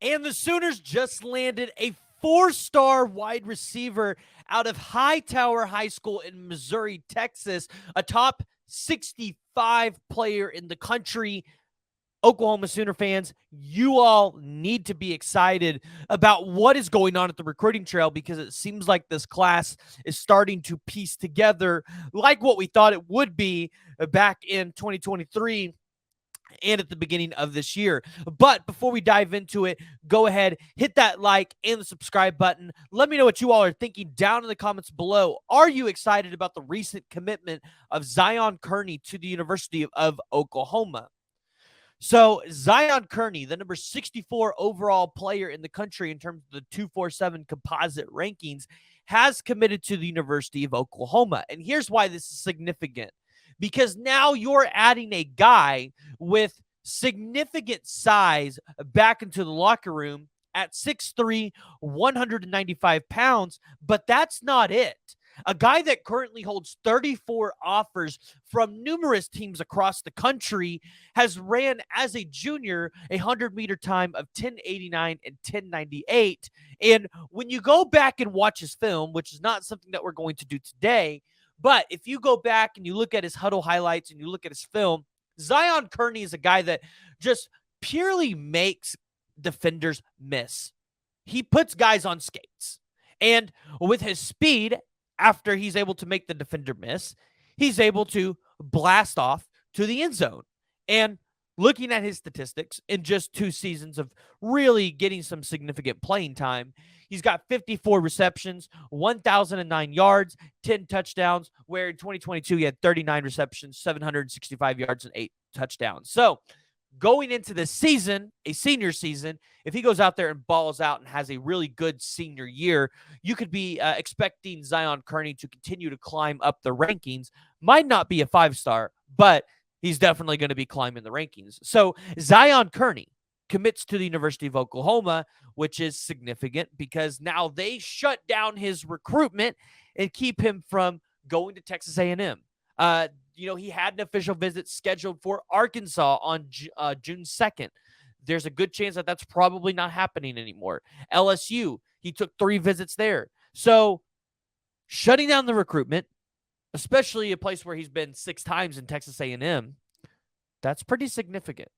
And the Sooners just landed a four-star wide receiver out of Hightower High School in Missouri, Texas, a top 65 player in the country. Oklahoma Sooner fans, you all need to be excited about what is going on at the recruiting trail, because it seems like this class is starting to piece together like what we thought it would be back in 2023 and at the beginning of this year. But before we dive into it, go ahead, hit that like and the subscribe button. Let me know what you all are thinking down in the comments below. Are you excited about the recent commitment of Zion Kearney to the University of Oklahoma? So Zion Kearney, the number 64 overall player in the country in terms of the 247 composite rankings, has committed to the University of Oklahoma. And here's why this is significant. Because now you're adding a guy with significant size back into the locker room at 6'3", 195 pounds, but that's not it. A guy that currently holds 34 offers from numerous teams across the country has ran as a junior a 100-meter time of 10:89 and 10:98. And when you go back and watch his film, which is not something that we're going to do today, but if you go back and you look at his huddle highlights and you look at his film, Zion Kearney is a guy that just purely makes defenders miss. He puts guys on skates. And with his speed, after he's able to make the defender miss, he's able to blast off to the end zone. And looking at his statistics in just 2 seasons of really getting some significant playing time, he's got 54 receptions, 1,009 yards, 10 touchdowns, where in 2022 he had 39 receptions, 765 yards, and 8 touchdowns. So going into the season, a senior season, if he goes out there and balls out and has a really good senior year, you could be expecting Zion Kearney to continue to climb up the rankings. Might not be a 5-star, but he's definitely going to be climbing the rankings. So Zion Kearney commits to the University of Oklahoma, which is significant because now they shut down his recruitment and keep him from going to Texas A&M. He had an official visit scheduled for Arkansas on June 2nd. There's a good chance that that's probably not happening anymore. LSU, he took 3 visits there. So shutting down the recruitment, especially a place where he's been 6 times in Texas A&M, that's pretty significant.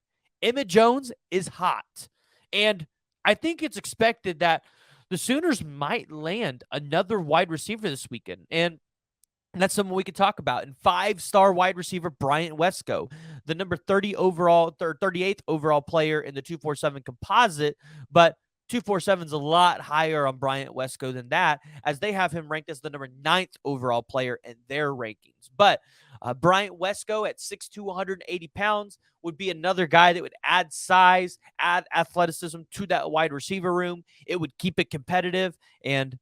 Emmett Jones is hot. And I think it's expected that the Sooners might land another wide receiver this weekend. And that's something we could talk about. And 5-star wide receiver Bryant Wesco, the number 30 overall, 38th overall player in the 247 composite, but 247 is a lot higher on Bryant Wesco than that, as they have him ranked as the number 9th overall player in their rankings. But Bryant Wesco at 6'2", 180 pounds would be another guy that would add size, add athleticism to that wide receiver room. It would keep it competitive. And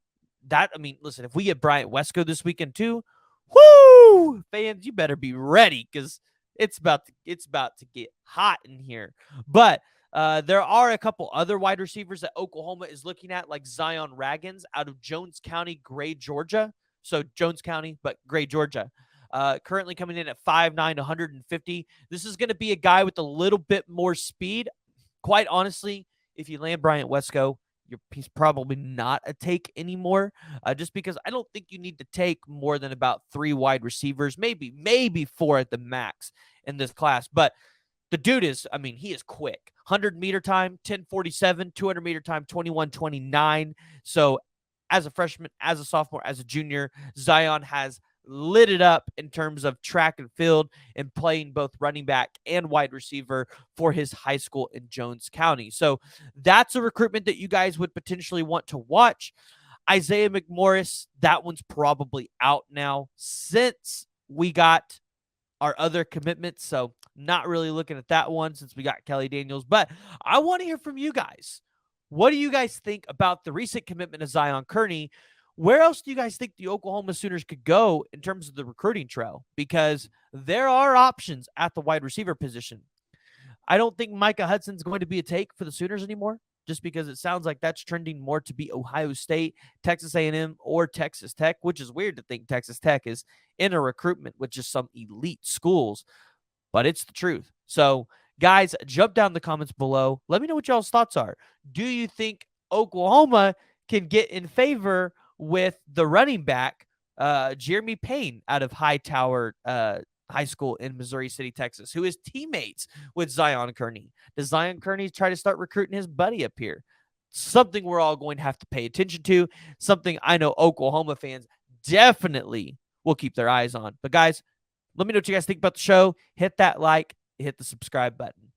listen, if we get Bryant Wesco this weekend too, whoo, fans, you better be ready because it's about to get hot in here. But there are a couple other wide receivers that Oklahoma is looking at, like Zion Raggins out of Jones County, Gray, Georgia. So Jones County, but Gray, Georgia. Currently coming in at 5'9", 150. This is going to be a guy with a little bit more speed. Quite honestly, if you land Bryant Wesco, he's probably not a take anymore, just because I don't think you need to take more than about 3 wide receivers, maybe 4 at the max in this class. But the dude he is quick. 100-meter time, 10:47, 200-meter time, 21:29. So as a freshman, as a sophomore, as a junior, Zion has lit it up in terms of track and field and playing both running back and wide receiver for his high school in Jones County. So that's a recruitment that you guys would potentially want to watch. Isaiah McMorris, that one's probably out now since we got our other commitments. So not really looking at that one since we got Kelly Daniels. But I want to hear from you guys. What do you guys think about the recent commitment of Zion Kearney? Where else do you guys think the Oklahoma Sooners could go in terms of the recruiting trail? Because there are options at the wide receiver position. I don't think Micah Hudson's going to be a take for the Sooners anymore, just because it sounds like that's trending more to be Ohio State, Texas A&M, or Texas Tech, which is weird to think Texas Tech is in a recruitment with just some elite schools, but it's the truth. So Guys, jump down in the comments below. Let me know what y'all's thoughts are. Do you think Oklahoma can get in favor with the running back, Jeremy Payne, out of Hightower High School in Missouri City, Texas, who is teammates with Zion Kearney? Does Zion Kearney try to start recruiting his buddy up here? Something we're all going to have to pay attention to, something I know Oklahoma fans definitely will keep their eyes on. But guys, let me know what you guys think about the show. Hit that like, hit the subscribe button.